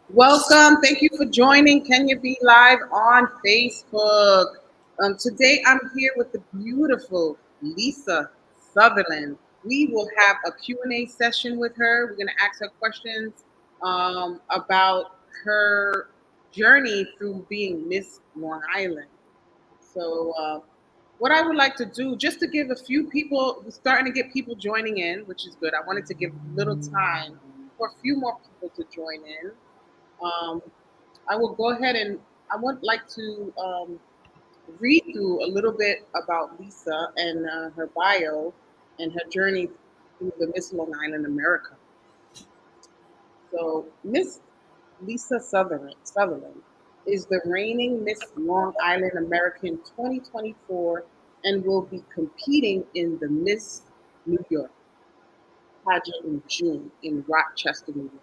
Welcome. Thank you for joining Kenya Be Live on Facebook. Today I'm here with the beautiful Lisa Southerland. We will have a Q&A session with her. We're going to ask her questions about her journey through being Miss Long Island. So, what I would like to do, just to give a few people, we're starting to get people joining in, which is good. I wanted to give little time for a few more people to join in. Um, I will go ahead and I would like to read through a little bit about Lisa and her bio and her journey through the Miss Long Island America. So, Miss Lisa Sutherland is the reigning Miss Long Island American 2024 and will be competing in the Miss New York pageant in June in Rochester, New York.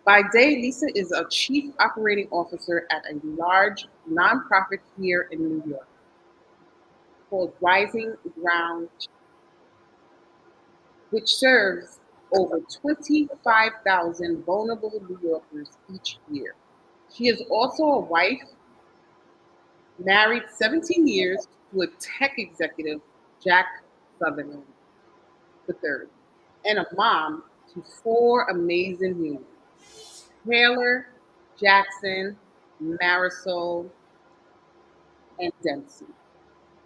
By day, Lisa is a chief operating officer at a large nonprofit here in New York called Rising Ground, which serves over 25,000 vulnerable New Yorkers each year. She is also a wife, married 17 years to a tech executive, Jack Sutherland III, and a mom to four amazing humans: Taylor, Jackson, Marisol, and Dempsey.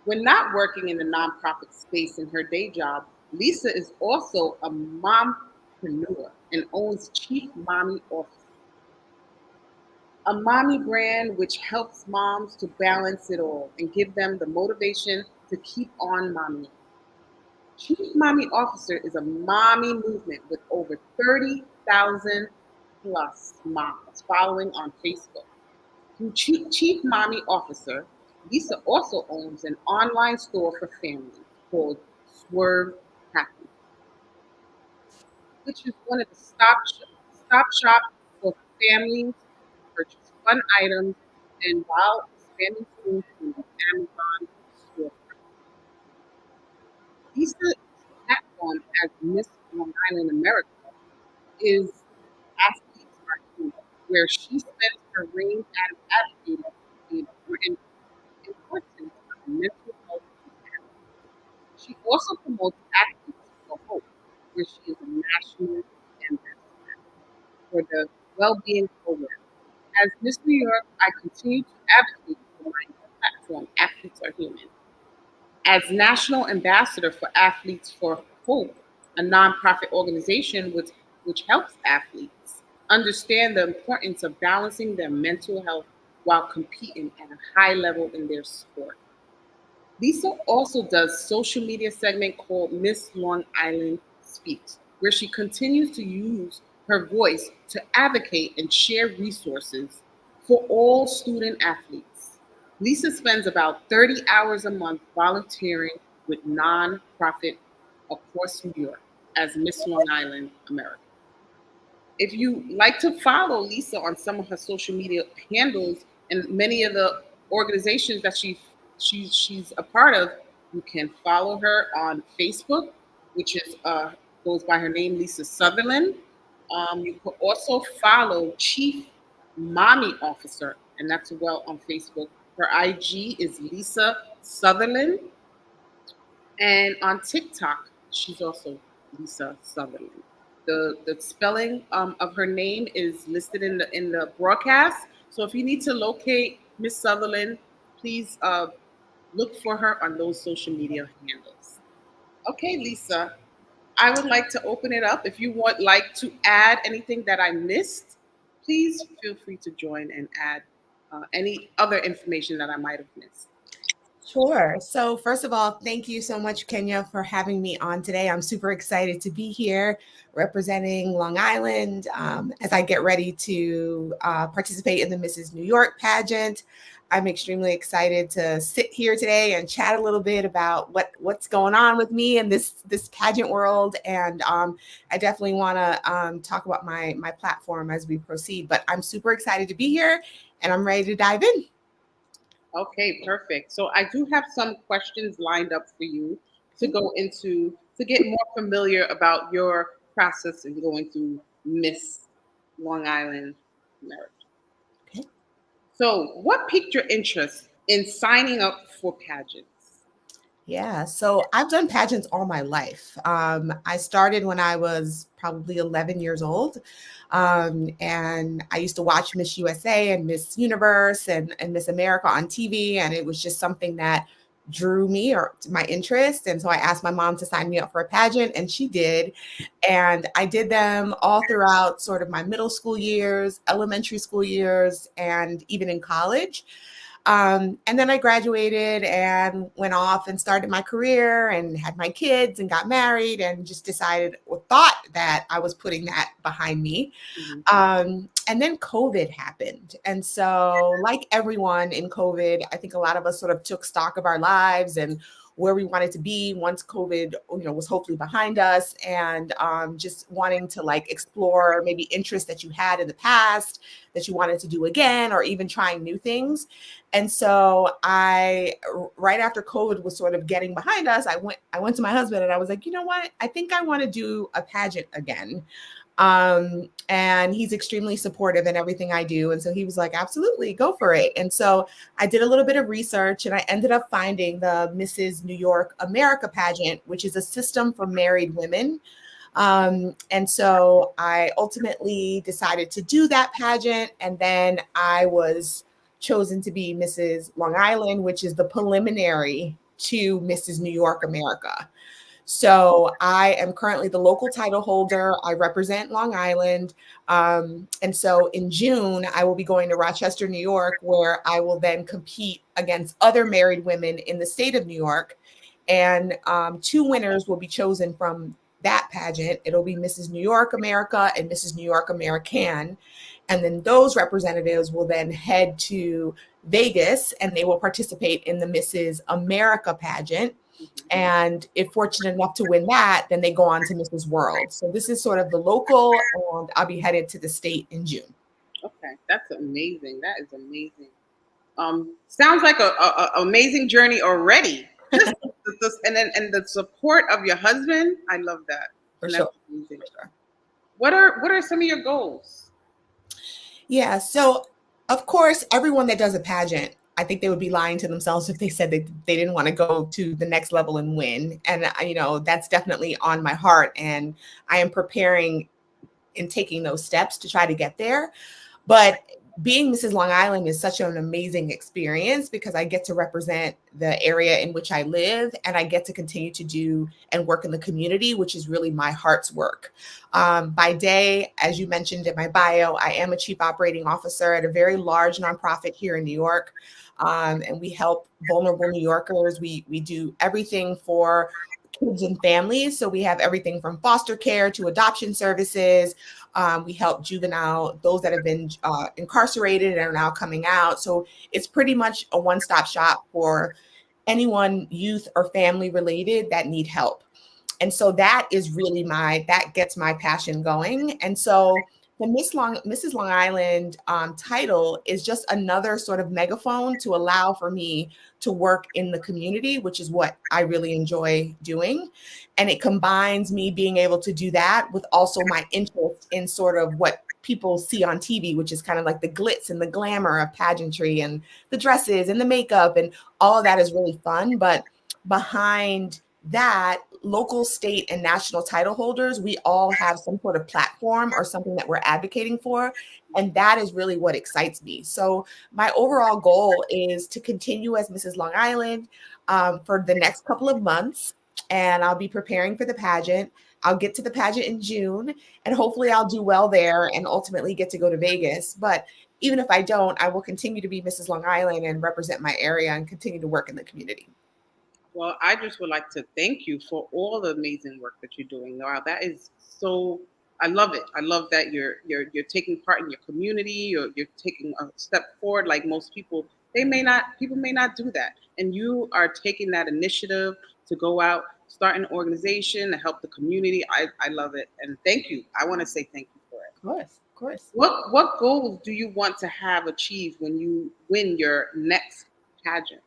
When not working in the nonprofit space in her day job, Lisa is also a mompreneur and owns Chief Mommy Office, a mommy brand which helps moms to balance it all and give them the motivation to keep on mommying. Chief Mommy Officer is a mommy movement with over 30,000 plus moms following on Facebook. Through Chief Mommy Officer, Lisa also owns an online store for families called Swerve Happy, which is one of the stop shops for families to purchase fun items and while expanding soon to the Amazon store. Lisa's platform as Miss Long Island America is Athletes Are Human, where she spends her reign as advocating for the importance of mental health and family. She also promotes Athletes for Hope, where she is a national ambassador for the well-being program. As Miss New York, I continue to advocate for my platform, Athletes Are Human. As national ambassador for Athletes for Hope, a nonprofit organization which helps athletes understand the importance of balancing their mental health while competing at a high level in their sport. Lisa also does social media segment called Miss Long Island Speaks, where she continues to use her voice to advocate and share resources for all student athletes. Lisa spends about 30 hours a month volunteering with nonprofit across New York as Miss Long Island America. If you like to follow Lisa on some of her social media handles and many of the organizations that she's a part of, you can follow her on Facebook, which is goes by her name Lisa Sutherland. You can also follow Chief Mommy Officer, and that's well on Facebook. Her IG is Lisa Sutherland, and on TikTok, she's also Lisa Southerland. The spelling of her name is listed in the broadcast. So if you need to locate Miss Sutherland, please look for her on those social media handles. Okay, Lisa, I would like to open it up. If you want like to add anything that I missed, please feel free to join and add any other information that I might have missed. Sure. So, first of all, thank you so much, Kenya, for having me on today. I'm super excited to be here representing Long Island as I get ready to participate in the Mrs. New York pageant. I'm extremely excited to sit here today and chat a little bit about what's going on with me in this pageant world, and I definitely want to talk about my platform as we proceed. But I'm super excited to be here, and I'm ready to dive in. Okay, perfect. So I do have some questions lined up for you to go into to get more familiar about your process in going through Miss Long Island. America. Okay. So, what piqued your interest in signing up for pageants? Yeah, so I've done pageants all my life. I started when I was probably 11 years old. And I used to watch Miss USA and Miss Universe and Miss America on TV. And it was just something that drew me or my interest. And so I asked my mom to sign me up for a pageant, and she did. And I did them all throughout sort of my middle school years, elementary school years, and even in college. And then I graduated and went off and started my career and had my kids and got married and just decided or thought that I was putting that behind me. Mhm. And then COVID happened. And so, like everyone in COVID, I think a lot of us sort of took stock of our lives and where we wanted to be once COVID, was hopefully behind us, and just wanting to like explore maybe interests that you had in the past that you wanted to do again, or even trying new things. And so right after COVID was sort of getting behind us, I went to my husband and I was like, you know what? I think I want to do a pageant again. And he's extremely supportive in everything I do. And so he was like, absolutely, go for it. And so I did a little bit of research and I ended up finding the Mrs. New York America pageant, which is a system for married women. And so I ultimately decided to do that pageant. And then I was chosen to be Mrs. Long Island, which is the preliminary to Mrs. New York America. So I am currently the local title holder. I represent Long Island. And so in June, I will be going to Rochester, New York, where I will then compete against other married women in the state of New York. And two winners will be chosen from that pageant. It'll be Mrs. New York America and Mrs. New York American. And then those representatives will then head to Vegas and they will participate in the Mrs. America pageant. Mhm. And if fortunate enough to win that, then they go on to Mrs. World. So this is sort of the local, and I'll be headed to the state in June. Okay, that's amazing. That is amazing. Sounds like a amazing journey already. Just and the support of your husband. I love that, For and that's sure. amazing. For sure. What are some of your goals? Yeah. So, of course, everyone that does a pageant, I think they would be lying to themselves if they said they didn't want to go to the next level and win. And, that's definitely on my heart. And I am preparing and taking those steps to try to get there. But being Mrs. Long Island is such an amazing experience because I get to represent the area in which I live and I get to continue to do and work in the community, which is really my heart's work. By day, as you mentioned in my bio, I am a chief operating officer at a very large nonprofit here in New York. And we help vulnerable New Yorkers. We do everything for kids and families. So we have everything from foster care to adoption services. We help juvenile, those that have been incarcerated and are now coming out. So it's pretty much a one-stop shop for anyone, youth or family related, that need help. And so that is really that gets my passion going. And so the Mrs. Long Island title is just another sort of megaphone to allow for me to work in the community, which is what I really enjoy doing. And it combines me being able to do that with also my interest in sort of what people see on TV, which is kind of like the glitz and the glamour of pageantry and the dresses and the makeup, and all of that is really fun. But behind that, local, state, and national title holders, we all have some sort of platform or something that we're advocating for. And that is really what excites me. So, my overall goal is to continue as Mrs. Long Island for the next couple of months. And I'll be preparing for the pageant. I'll get to the pageant in June, and hopefully, I'll do well there and ultimately get to go to Vegas. But even if I don't, I will continue to be Mrs. Long Island and represent my area and continue to work in the community. Well, I just would like to thank you for all the amazing work that you're doing. Wow, that is so. I love it. I love that you're taking part in your community. You're taking a step forward. Like most people, people may not do that, and you are taking that initiative to go out, start an organization, to help the community. I love it, and thank you. I want to say thank you for it. Of course, of course. What goals do you want to have achieved when you win your next pageant?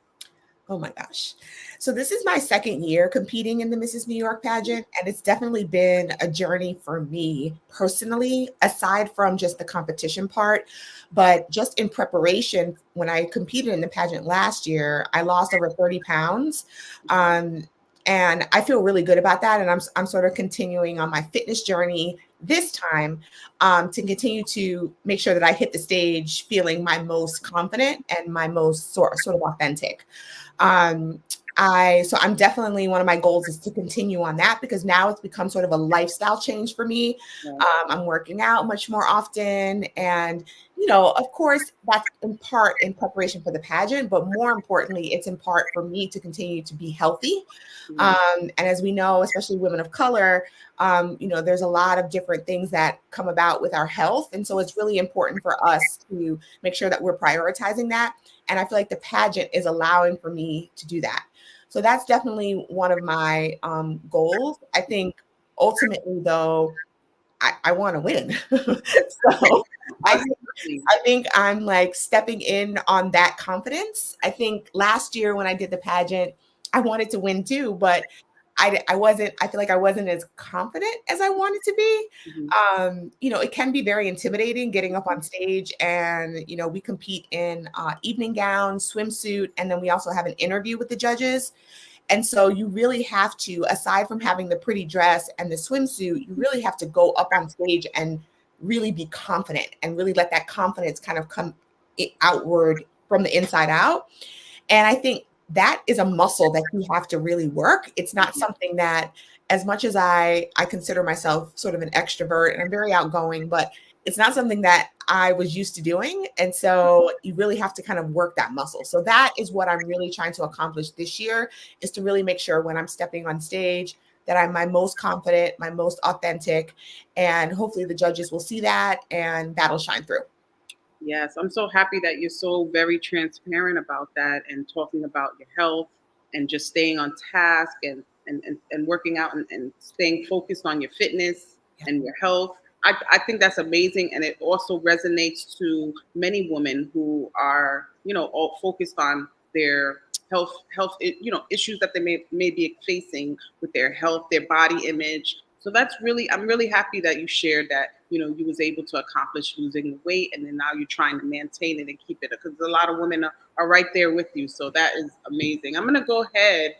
Oh my gosh. So this is my second year competing in the Mrs. New York pageant, and it's definitely been a journey for me personally, aside from just the competition part. But just in preparation, when I competed in the pageant last year, I lost over 30 pounds. Um, and I feel really good about that. And I'm sort of continuing on my fitness journey this time, to continue to make sure that I hit the stage feeling my most confident and my most sort of authentic. Um, I'm definitely, one of my goals is to continue on that, because now it's become sort of a lifestyle change for me. Right. I'm working out much more often, and of course, that's in part in preparation for the pageant, but more importantly, it's in part for me to continue to be healthy. Mhm. And as we know, especially women of color, there's a lot of different things that come about with our health, and so it's really important for us to make sure that we're prioritizing that. And I feel like the pageant is allowing for me to do that. So that's definitely one of my goals. I think ultimately, though, I want to win. So I think, Absolutely. I think I'm like stepping in on that confidence. I think last year when I did the pageant, I wanted to win too, but I wasn't, I feel like I wasn't as confident as I wanted to be. Mhm. It can be very intimidating getting up on stage, and, we compete in evening gowns, swimsuit, and then we also have an interview with the judges. And so you really have to, aside from having the pretty dress and the swimsuit, you really have to go up on stage and really be confident and really let that confidence kind of come outward from the inside out. And I think that is a muscle that you have to really work. It's not Mhm. something that, as much as I consider myself sort of an extrovert and I'm very outgoing, but it's not something that I was used to doing. And so you really have to kind of work that muscle. So that is what I'm really trying to accomplish this year, is to really make sure when I'm stepping on stage that I'm my most confident, my most authentic, and hopefully the judges will see that and that'll shine through. Yes, I'm so happy that you're so very transparent about that and talking about your health and just staying on task and working out and staying focused on your fitness Yeah. and your health. I think that's amazing. And it also resonates to many women who are, all focused on their issues that they may be facing with their health, their body image. So I'm really happy that you shared that, you was able to accomplish losing the weight, and then now you're trying to maintain it and keep it, because a lot of women are right there with you. So that is amazing. I'm going to go ahead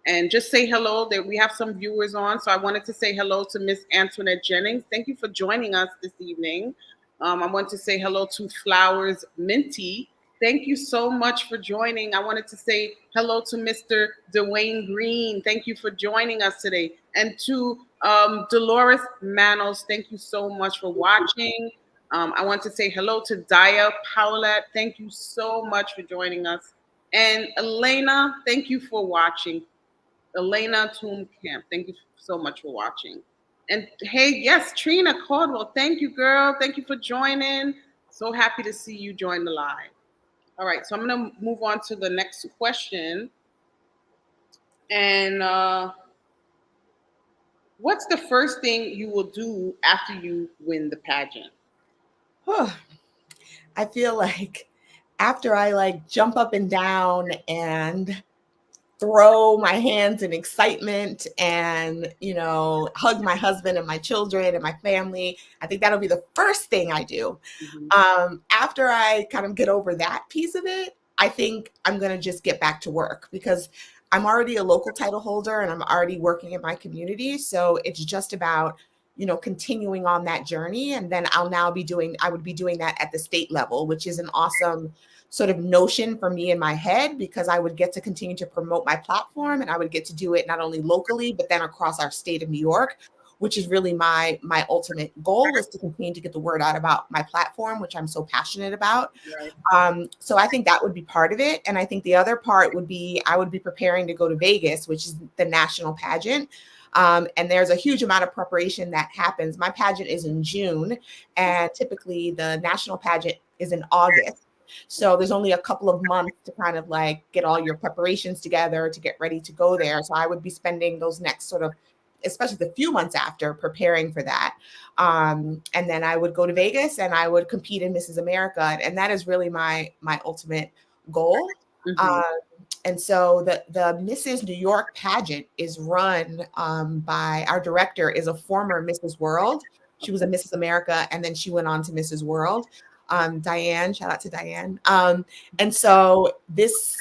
and just say hello. That we have some viewers on, so I wanted to say hello to Miss Antoinette Jennings. Thank you for joining us this evening. I want to say hello to Flowers Minty. Thank you so much for joining. I wanted to say hello to Mr. Dwayne Green. Thank you for joining us today. And to Dolores Manos, thank you so much for watching. I want to say hello to Daya Paulette. Thank you so much for joining us. And Elena, thank you for watching. Elena Toom Camp, thank you so much for watching. And hey, yes, Trina Caldwell, thank you, girl. Thank you for joining. So happy to see you join the live. All right, so I'm going to move on to the next question. And what's the first thing you will do after you win the pageant? I feel like after I like jump up and down and throw my hands in excitement and, hug my husband and my children and my family, I think that'll be the first thing I do. Mhm. After I kind of get over that piece of it, I think I'm going to just get back to work, because I'm already a local title holder and I'm already working in my community. So it's just about, continuing on that journey. And then I would be doing that at the state level, which is an awesome sort of notion for me in my head, because I would get to continue to promote my platform, and I would get to do it not only locally, but then across our state of New York, which is really my ultimate goal, is to continue to get the word out about my platform, which I'm so passionate about. Right. So I think that would be part of it. And I think the other part would be, I would be preparing to go to Vegas, which is the national pageant. And there's a huge amount of preparation that happens. My pageant is in June, and typically the national pageant is in August. So there's only a couple of months to kind of like get all your preparations together to get ready to go there. So I would be spending those next sort of, especially the few months after, preparing for that. And then I would go to Vegas and I would compete in Mrs. America. And that is really my ultimate goal. Mhm. Um, And so the Mrs. New York pageant is run by our director is a former Mrs. World. She was a Mrs. America, and then she went on to Mrs. World. Diane, shout out to Diane. And so this,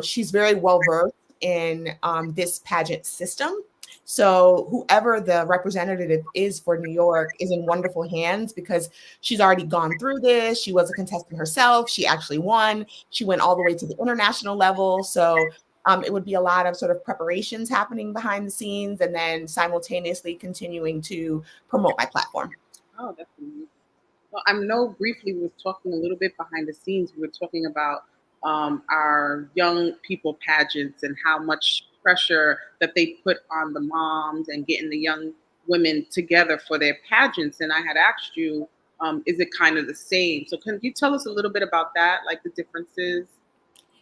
she's very well versed in this pageant system. So whoever the representative is for New York is in wonderful hands because she's already gone through this. She was a contestant herself. She actually won. She went all the way to the international level. So it would be a lot of sort of preparations happening behind the scenes and then simultaneously continuing to promote my platform. Oh, that's amazing. Well, I know briefly we were talking a little bit behind the scenes. We were talking about our young people pageants and how much pressure that they put on the moms and getting the young women together for their pageants. And I had asked you, is it kind of the same? So can you tell us a little bit about that, like the differences?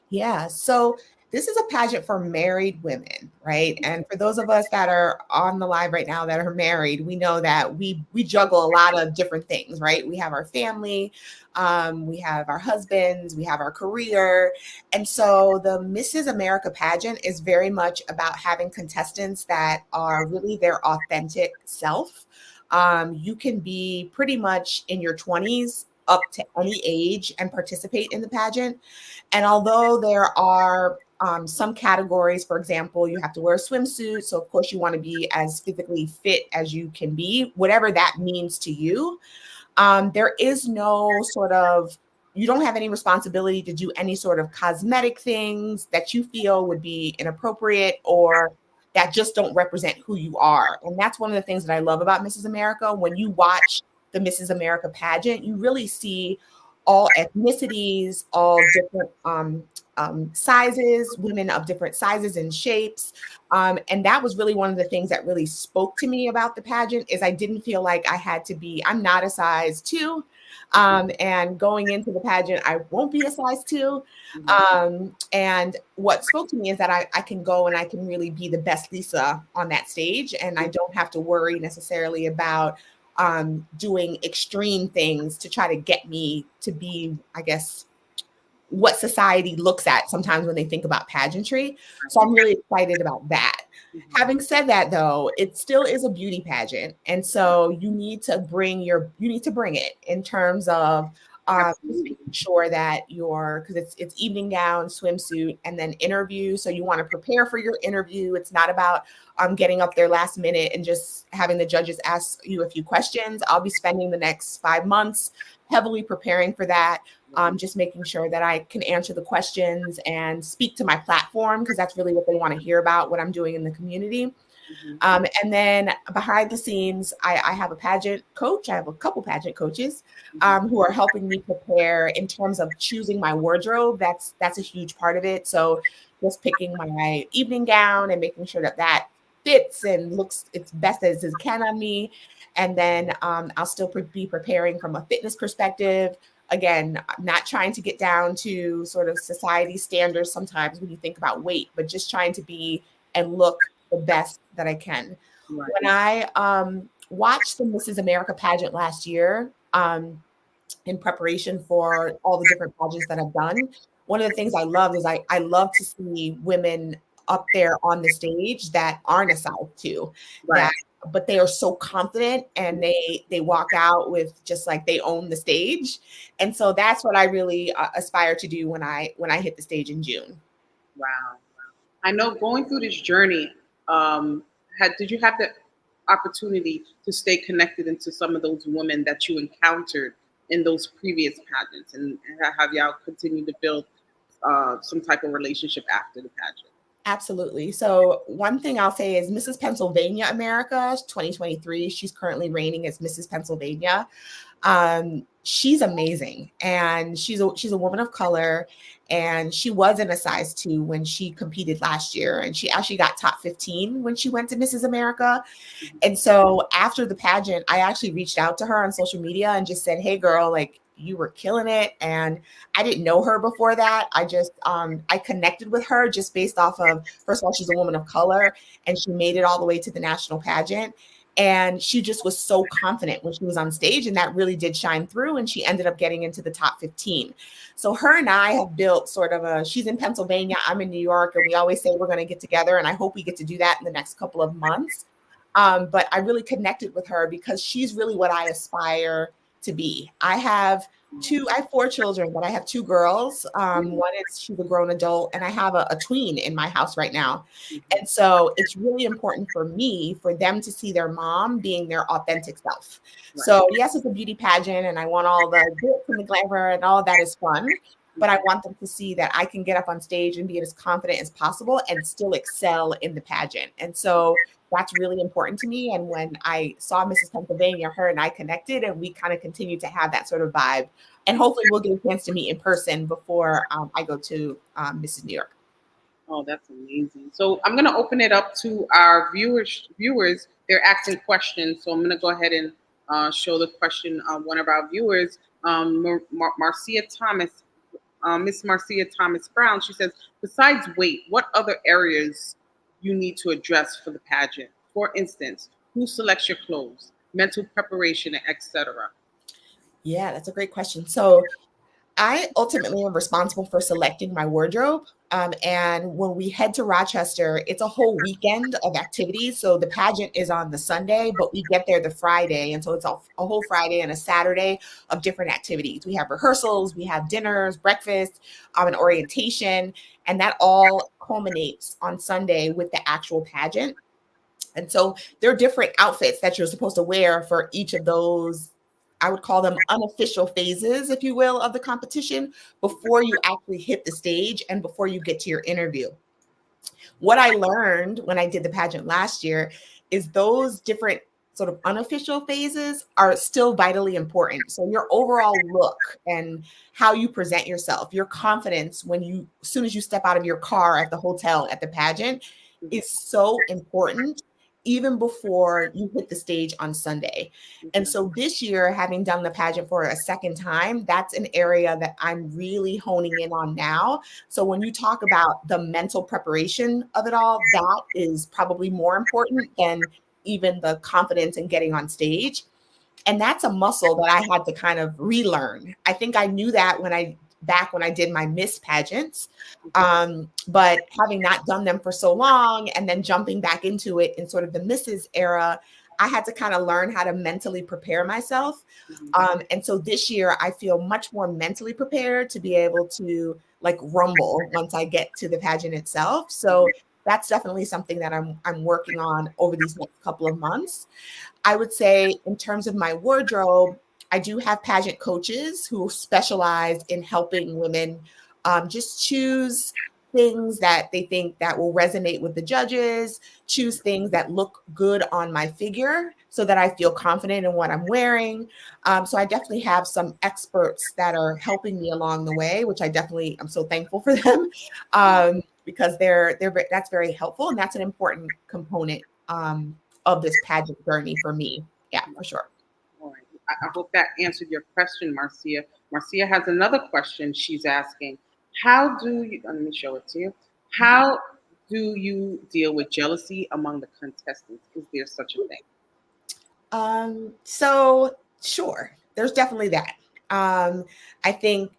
Yeah. So this is a pageant for married women, right? And for those of us that are on the live right now that are married, we know that we juggle a lot of different things, right? We have our family, we have our husbands, we have our career. And so the Mrs. America pageant is very much about having contestants that are really their authentic self. You can be pretty much in your 20s up to any age and participate in the pageant. And although there are some categories, for example, you have to wear a swimsuit. So, of course, you want to be as physically fit as you can be, whatever that means to you. There is no sort of, you don't have any responsibility to do any sort of cosmetic things that you feel would be inappropriate or that just don't represent who you are. And that's one of the things that I love about Mrs. America. When you watch the Mrs. America pageant, you really see all ethnicities, all different sizes, women of different sizes and shapes. And that was really one of the things that really spoke to me about the pageant is I didn't feel like I had to be, I'm not a size two. And going into the pageant, I won't be a size two. Mhm. And what spoke to me is that I can go and I can really be the best Lisa on that stage. And I don't have to worry necessarily about doing extreme things to try to get me to be, I guess, what society looks at sometimes when they think about pageantry. So I'm really excited about that. Mhm. Having said that, though, it still is a beauty pageant. And so you need to bring it in terms of just Absolutely. making sure that because it's evening gown, swimsuit, and then interview. So you want to prepare for your interview. It's not about getting up there last minute and just having the judges ask you a few questions. I'll be spending the next 5 months heavily preparing for that, just making sure that I can answer the questions and speak to my platform because that's really what they want to hear about what I'm doing in the community. Mhm. And then behind the scenes, I have a pageant coach. I have a couple pageant coaches Mhm. who are helping me prepare in terms of choosing my wardrobe. That's a huge part of it. So just picking my evening gown and making sure that that fits and looks its best as it can on me. And then I'll still be preparing from a fitness perspective. Again, I'm not trying to get down to sort of society standards sometimes when you think about weight, but just trying to be and look the best that I can. Right. When I watched the Mrs. America pageant last year, in preparation for all the different pageants that I've done, one of the things I loved is I love to see women up there on the stage that aren't a size two, that Right. but they are so confident and they walk out with just like they own the stage. And so that's what I really aspire to do when I hit the stage in June. Wow. I know going through this journey, did you have the opportunity to stay connected into some of those women that you encountered in those previous pageants, and have y'all continued to build some type of relationship after the pageant? Absolutely. So one thing I'll say is Mrs. Pennsylvania America 2023. She's currently reigning as Mrs. Pennsylvania. She's amazing, and she's a woman of color, and she was in a size two when she competed last year, and she actually got top 15 when she went to Mrs. America. Mhm. And so after the pageant, I actually reached out to her on social media and just said, "Hey, girl, like you were killing it." And I didn't know her before that. I just I connected with her just based off of first of all, she's a woman of color and she made it all the way to the national pageant. And she just was so confident when she was on stage, and that really did shine through. And she ended up getting into the top 15. So her and I have built sort of she's in Pennsylvania, I'm in New York, and we always say we're going to get together. And I hope we get to do that in the next couple of months. But I really connected with her because she's really what I aspire to be. I have 4 children, but I have 2 girls. One is she's a grown adult, and I have a tween in my house right now. And so it's really important for me for them to see their mom being their authentic self. Right. So yes, it's a beauty pageant, and I want all the glitz and the glamour, and all of that is fun. But I want them to see that I can get up on stage and be as confident as possible and still excel in the pageant. And so that's really important to me. And when I saw Mrs. Pennsylvania, her and I connected, and we kind of continued to have that sort of vibe. And hopefully we'll get a chance to meet in person before I go to Mrs. New York. Oh, that's amazing. So I'm going to open it up to our viewers. They're asking questions. So I'm going to go ahead and show the question on one of our viewers, Marcia Thomas. Miss Marcia Thomas Brown, she says, besides weight, what other areas you need to address for the pageant? For instance, who selects your clothes, mental preparation, etc. Yeah, that's a great question. So I ultimately am responsible for selecting my wardrobe. And when we head to Rochester, it's a whole weekend of activities. So the pageant is on the Sunday, but we get there the Friday. And so it's a whole Friday and a Saturday of different activities. We have rehearsals, we have dinners, breakfast, an orientation, and that all culminates on Sunday with the actual pageant. And so there are different outfits that you're supposed to wear for each of those. I would call them unofficial phases, if you will, of the competition before you actually hit the stage and before you get to your interview. What I learned when I did the pageant last year is those different sort of unofficial phases are still vitally important. So your overall look and how you present yourself, your confidence as soon as you step out of your car at the hotel at the pageant is so important even before you hit the stage on Sunday. And so this year, having done the pageant for a second time, that's an area that I'm really honing in on now. So when you talk about the mental preparation of it all, that is probably more important than even the confidence in getting on stage. And that's a muscle that I had to kind of relearn. I think I knew that when I did my Miss pageants. But having not done them for so long and then jumping back into it in sort of the Mrs. era, I had to kind of learn how to mentally prepare myself. And so this year I feel much more mentally prepared to be able to like rumble once I get to the pageant itself. So that's definitely something that I'm working on over these next couple of months. I would say in terms of my wardrobe, I do have pageant coaches who specialize in helping women just choose things that they think that will resonate with the judges, choose things that look good on my figure so that I feel confident in what I'm wearing. So I definitely have some experts that are helping me along the way, which I'm so thankful for them because that's very helpful. And that's an important component of this pageant journey for me. Yeah, for sure. All right. I hope that answered your question, Marcia. Marcia has another question she's asking. How do you, let me show it to you. How do you deal with jealousy among the contestants? Is there such a thing? So sure, there's definitely that. I think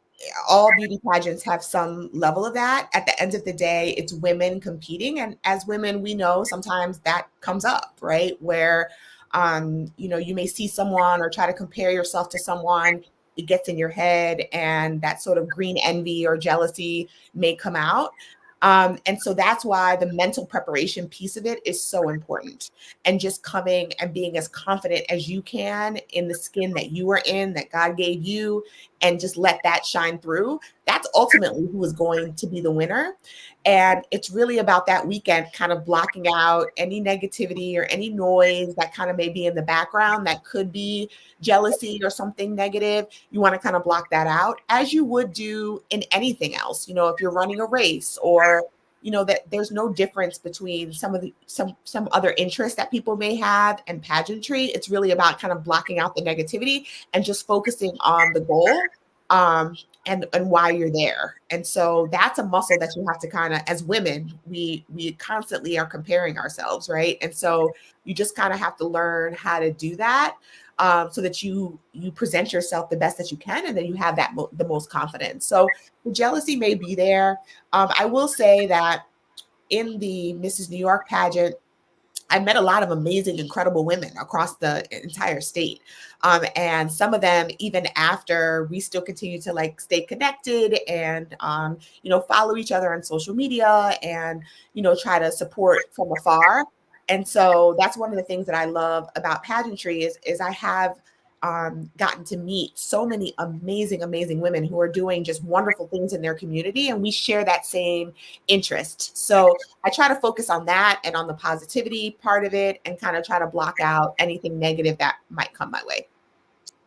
all beauty pageants have some level of that. At the end of the day, it's women competing. And as women, we know sometimes that comes up, right? Where, you may see someone or try to compare yourself to someone, it gets in your head, and that sort of green envy or jealousy may come out. And so that's why the mental preparation piece of it is so important. And just coming and being as confident as you can in the skin that you are in, that God gave you, and just let that shine through. That's ultimately who is going to be the winner. And it's really about that weekend kind of blocking out any negativity or any noise that kind of may be in the background that could be jealousy or something negative. You want to kind of block that out as you would do in anything else. If you're running a race or that there's no difference between some other interests that people may have and pageantry. It's really about kind of blocking out the negativity and just focusing on the goal. and why you're there. And so that's a muscle that you have to kind of, as women, we constantly are comparing ourselves, right? And so you just kind of have to learn how to do that, so that you present yourself the best that you can, and then you have that the most confidence. So the jealousy may be there. I will say that in the Mrs. New York pageant, I met a lot of amazing, incredible women across the entire state. And some of them, even after, we still continue to like stay connected and, follow each other on social media and, try to support from afar. And so that's one of the things that I love about pageantry is I have gotten to meet so many amazing, amazing women who are doing just wonderful things in their community. And we share that same interest. So I try to focus on that and on the positivity part of it and kind of try to block out anything negative that might come my way.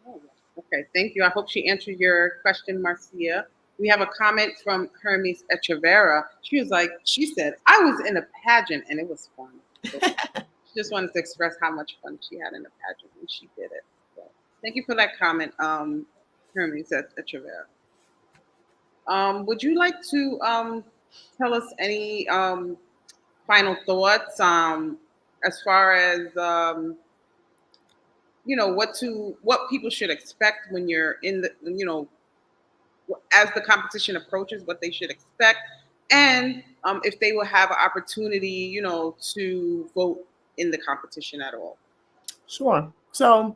Oh, okay, thank you. I hope she answered your question, Marcia. We have a comment from Hermes Echeverra. She said, I was in a pageant and it was fun. So she just wanted to express how much fun she had in the pageant when she did it. So thank you for that comment, Hermes Echeverra. Would you like to tell us any final thoughts as far as what people should expect when you're in the as the competition approaches, what they should expect, and if they will have an opportunity, to vote in the competition at all. Sure. So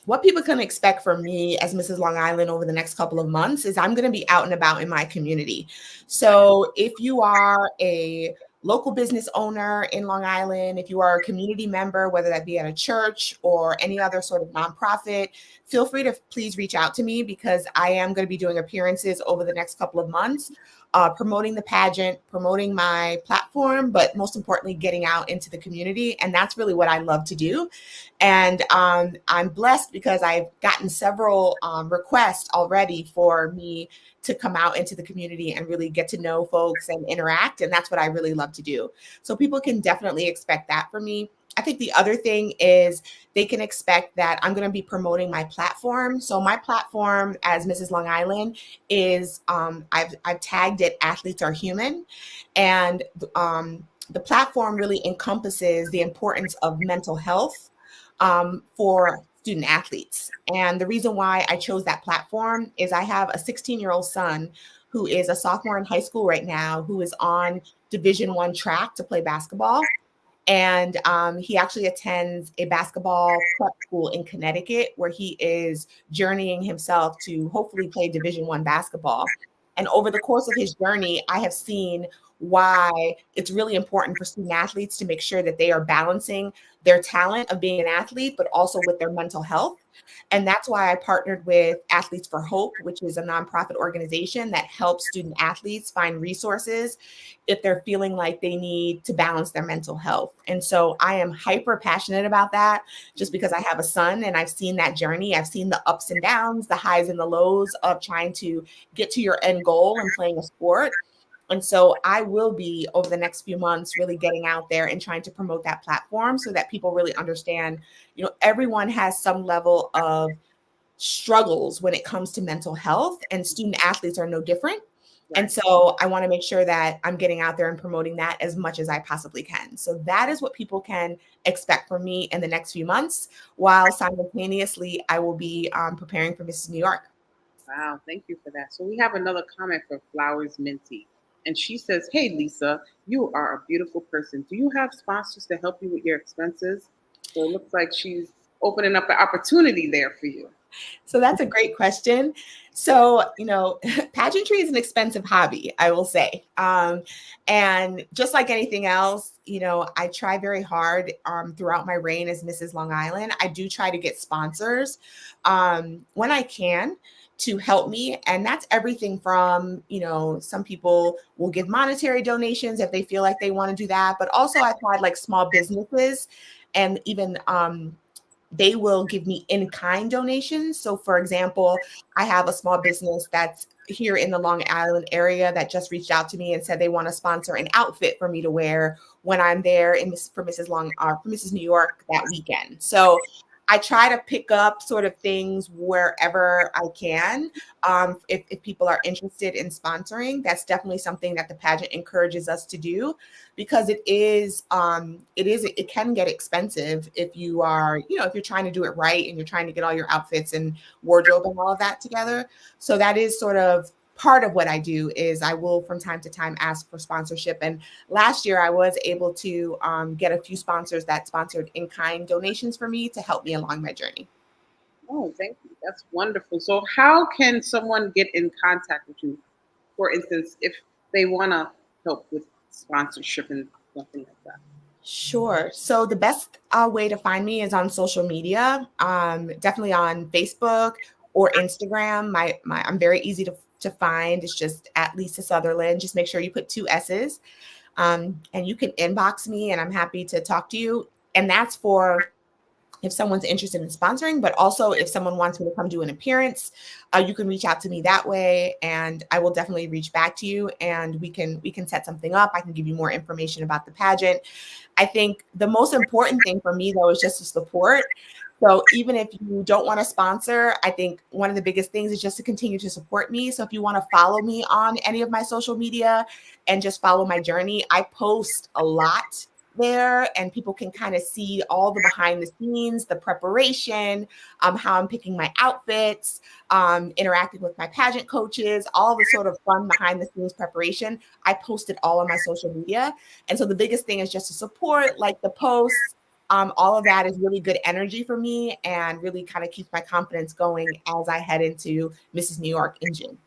what people can expect from me as Mrs. Long Island over the next couple of months is I'm going to be out and about in my community. So if you are a local business owner in Long Island, if you are a community member, whether that be at a church or any other sort of nonprofit, feel free to please reach out to me because I am going to be doing appearances over the next couple of months, promoting the pageant, promoting my platform, but most importantly, getting out into the community. And that's really what I love to do. And I'm blessed because I've gotten several requests already for me to come out into the community and really get to know folks and interact. And that's what I really love to do. So people can definitely expect that from me. I think the other thing is they can expect that I'm going to be promoting my platform. So my platform as Mrs. Long Island is I've tagged it Athletes Are Human. And the platform really encompasses the importance of mental health for student athletes. And the reason why I chose that platform is I have a 16-year-old son who is a sophomore in high school right now, who is on Division I track to play basketball. And he actually attends a basketball prep school in Connecticut where he is journeying himself to hopefully play Division I basketball. And over the course of his journey, I have seen why it's really important for student athletes to make sure that they are balancing their talent of being an athlete, but also with their mental health. And that's why I partnered with Athletes for Hope, which is a nonprofit organization that helps student athletes find resources if they're feeling like they need to balance their mental health. And so I am hyper passionate about that just because I have a son and I've seen that journey. I've seen the ups and downs, the highs and the lows of trying to get to your end goal and playing a sport. And so I will be over the next few months really getting out there and trying to promote that platform so that people really understand, everyone has some level of struggles when it comes to mental health, and student athletes are no different. And so I want to make sure that I'm getting out there and promoting that as much as I possibly can. So that is what people can expect from me in the next few months, while simultaneously I will be preparing for Mrs. New York. Wow, thank you for that. So we have another comment from Flowers Minty. And she says, Hey, Lisa, you are a beautiful person. Do you have sponsors to help you with your expenses? So it looks like she's opening up an opportunity there for you. So that's a great question. So, pageantry is an expensive hobby, I will say. And just like anything else, I try very hard throughout my reign as Mrs. Long Island. I do try to get sponsors when I can to help me. And that's everything from, some people will give monetary donations if they feel like they want to do that. But also I've had like small businesses and even they will give me in-kind donations. So for example, I have a small business that's here in the Long Island area that just reached out to me and said they want to sponsor an outfit for me to wear when I'm there for Mrs. New York that weekend. So I try to pick up sort of things wherever I can. If people are interested in sponsoring, that's definitely something that the pageant encourages us to do, because it can get expensive if you are, if you're trying to do it right and you're trying to get all your outfits and wardrobe and all of that together. So that is sort of part of what I do. Is I will from time to time ask for sponsorship. And last year I was able to get a few sponsors that sponsored in-kind donations for me to help me along my journey. Oh, thank you. That's wonderful. So, how can someone get in contact with you? For instance, if they want to help with sponsorship and something like that. Sure. So the best way to find me is on social media, definitely on Facebook or Instagram. I'm very easy to find. It's just at Lisa Southerland. Just make sure you put two S's, and you can inbox me, and I'm happy to talk to you. And that's for if someone's interested in sponsoring, but also if someone wants me to come do an appearance, you can reach out to me that way, and I will definitely reach back to you, and we can set something up. I can give you more information about the pageant. I think the most important thing for me, though, is just to support. So even if you don't want to sponsor, I think one of the biggest things is just to continue to support me. So if you want to follow me on any of my social media and just follow my journey, I post a lot there, and people can kind of see all the behind the scenes, the preparation, how I'm picking my outfits, interacting with my pageant coaches, all the sort of fun behind the scenes preparation. I post it all on my social media. And so the biggest thing is just to support, like the posts. All of that is really good energy for me and really kind of keeps my confidence going as I head into Mrs. New York in June.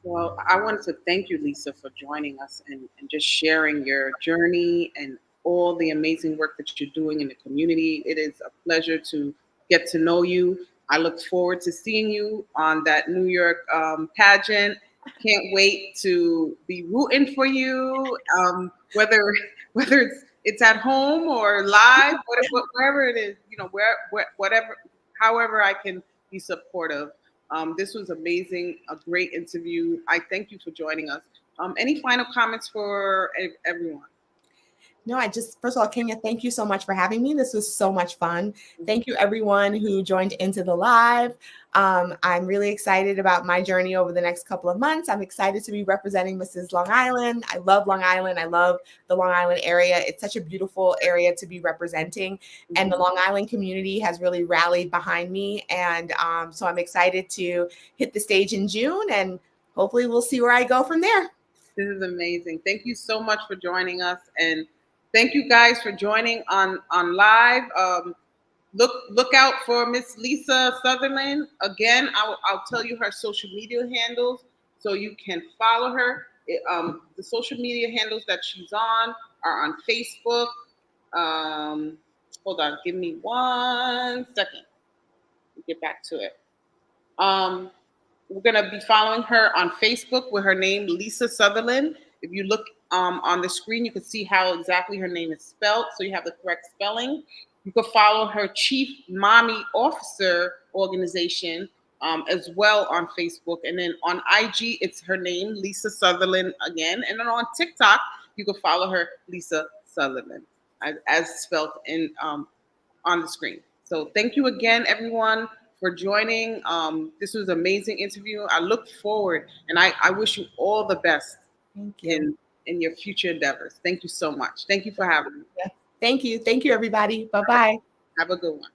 Well, I wanted to thank you, Lisa, for joining us and just sharing your journey and all the amazing work that you're doing in the community. It is a pleasure to get to know you. I look forward to seeing you on that New York pageant. Can't wait to be rooting for you, whether it's at home or live, wherever it is, whatever, however I can be supportive. This was amazing, a great interview. I thank you for joining us. Any final comments for everyone? No, first of all, Kenya, thank you so much for having me. This was so much fun. Thank you, everyone who joined into the live. I'm really excited about my journey over the next couple of months. I'm excited to be representing Mrs. Long Island. I love Long Island. I love the Long Island area. It's such a beautiful area to be representing. And the Long Island community has really rallied behind me. And so I'm excited to hit the stage in June, and hopefully we'll see where I go from there. This is amazing. Thank you so much for joining us, and thank you guys for joining on live. Look out for Miss Lisa Southerland. Again, I'll tell you her social media handles so you can follow her. The social media handles that she's on are on Facebook. Um, Hold on, give me 1 second. Get back to it. Um, we're going to be following her on Facebook with her name, Lisa Southerland. If you look on the screen, you can see how exactly her name is spelled, so you have the correct spelling. You can follow her Chief Mommy Officer organization as well on Facebook. And then on IG, it's her name, Lisa Southerland again. And then on TikTok, you can follow her, Lisa Southerland, as spelled on the screen. So thank you again, everyone, for joining. This was an amazing interview. I look forward, and I wish you all the best Thank you. in your future endeavors. Thank you so much. Thank you for having me. Thank you. Thank you, everybody. Bye-bye. Have a good one.